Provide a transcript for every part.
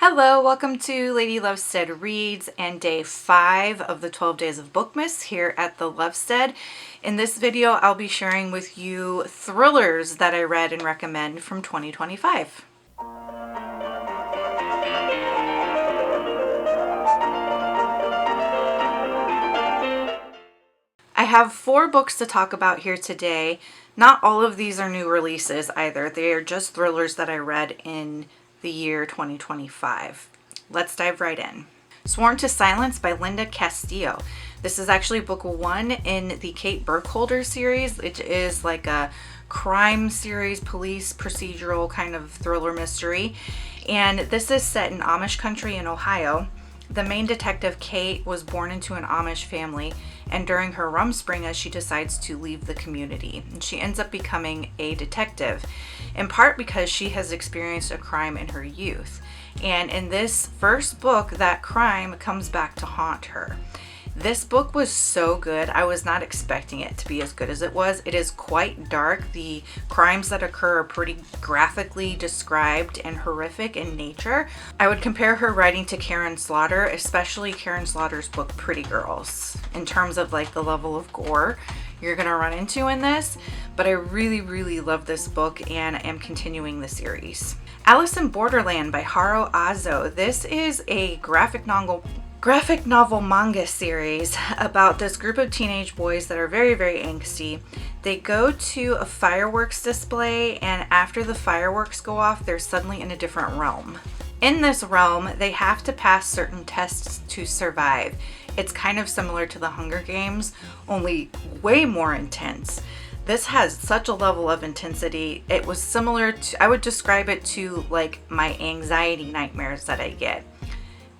Hello, welcome to Lady Lovestead Reads and day 5 of the 12 Days of Bookmas here at the Lovestead. In this video, I'll be sharing with you thrillers that I read and recommend from 2025. I have 4 books to talk about here today. Not all of these are new releases either. They are just thrillers that I read in the year 2025. Let's dive right in. Sworn to Silence by Linda Castillo. This is actually book 1 in the Kate Burkholder series. It is like a crime series, police procedural kind of thriller mystery. And this is set in Amish country in Ohio. The main detective, Kate, was born into an Amish family, and during her rumspringa, she decides to leave the community. And she ends up becoming a detective, in part because she has experienced a crime in her youth. And in this first book, that crime comes back to haunt her. This book was so good. I was not expecting it to be as good as it was. It is quite dark. The crimes that occur are pretty graphically described and horrific in nature. I would compare her writing to Karen Slaughter, especially Karen Slaughter's book Pretty Girls, in terms of like the level of gore you're gonna run into in this. But I really love this book and am continuing the series. Alice in Borderland by Haro. This is a graphic novel manga series about this group of teenage boys that are very angsty. They go to a fireworks display, and after the fireworks go off, they're suddenly in a different realm. In this realm, they have to pass certain tests to survive. It's kind of similar to the Hunger Games, only way more intense. This has such a level of intensity. It was similar to, I would describe it to like my anxiety nightmares that I get.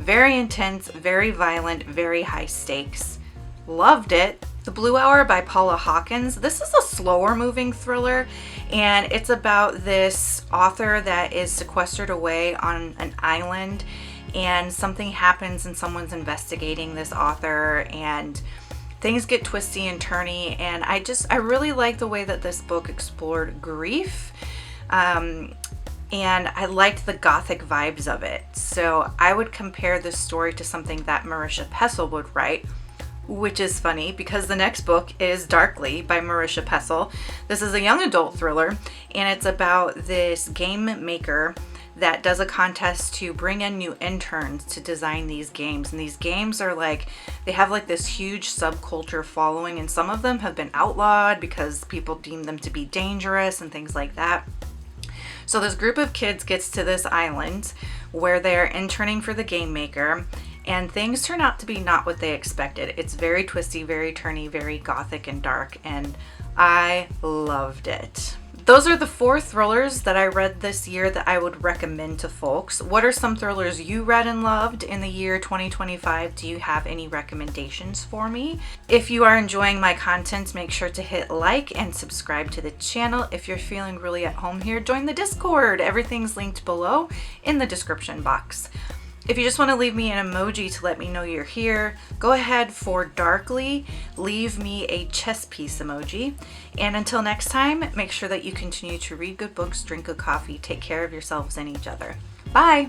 Very intense, very violent, very high stakes. Loved it. The Blue Hour by Paula Hawkins. This is a slower moving thriller, and it's about this author that is sequestered away on an island, and something happens and someone's investigating this author, and things get twisty and turny. And I really like the way that this book explored grief. And I liked the gothic vibes of it. So I would compare this story to something that Marisha Pessl would write, which is funny because the next book is Darkly by Marisha Pessl. This is a young adult thriller, and it's about this game maker that does a contest to bring in new interns to design these games. And these games are like, they have like this huge subculture following, and some of them have been outlawed because people deem them to be dangerous and things like that. So this group of kids gets to this island where they're interning for the game maker, and things turn out to be not what they expected. It's very twisty, very turny, very gothic and dark, and I loved it. Those are the 4 thrillers that I read this year that I would recommend to folks. What are some thrillers you read and loved in the year 2025? Do you have any recommendations for me? If you are enjoying my content, make sure to hit like and subscribe to the channel. If you're feeling really at home here, join the Discord. Everything's linked below in the description box. If you just want to leave me an emoji to let me know you're here, go ahead for Darkly, leave me a chess piece emoji. And until next time, make sure that you continue to read good books, drink good coffee, take care of yourselves and each other. Bye!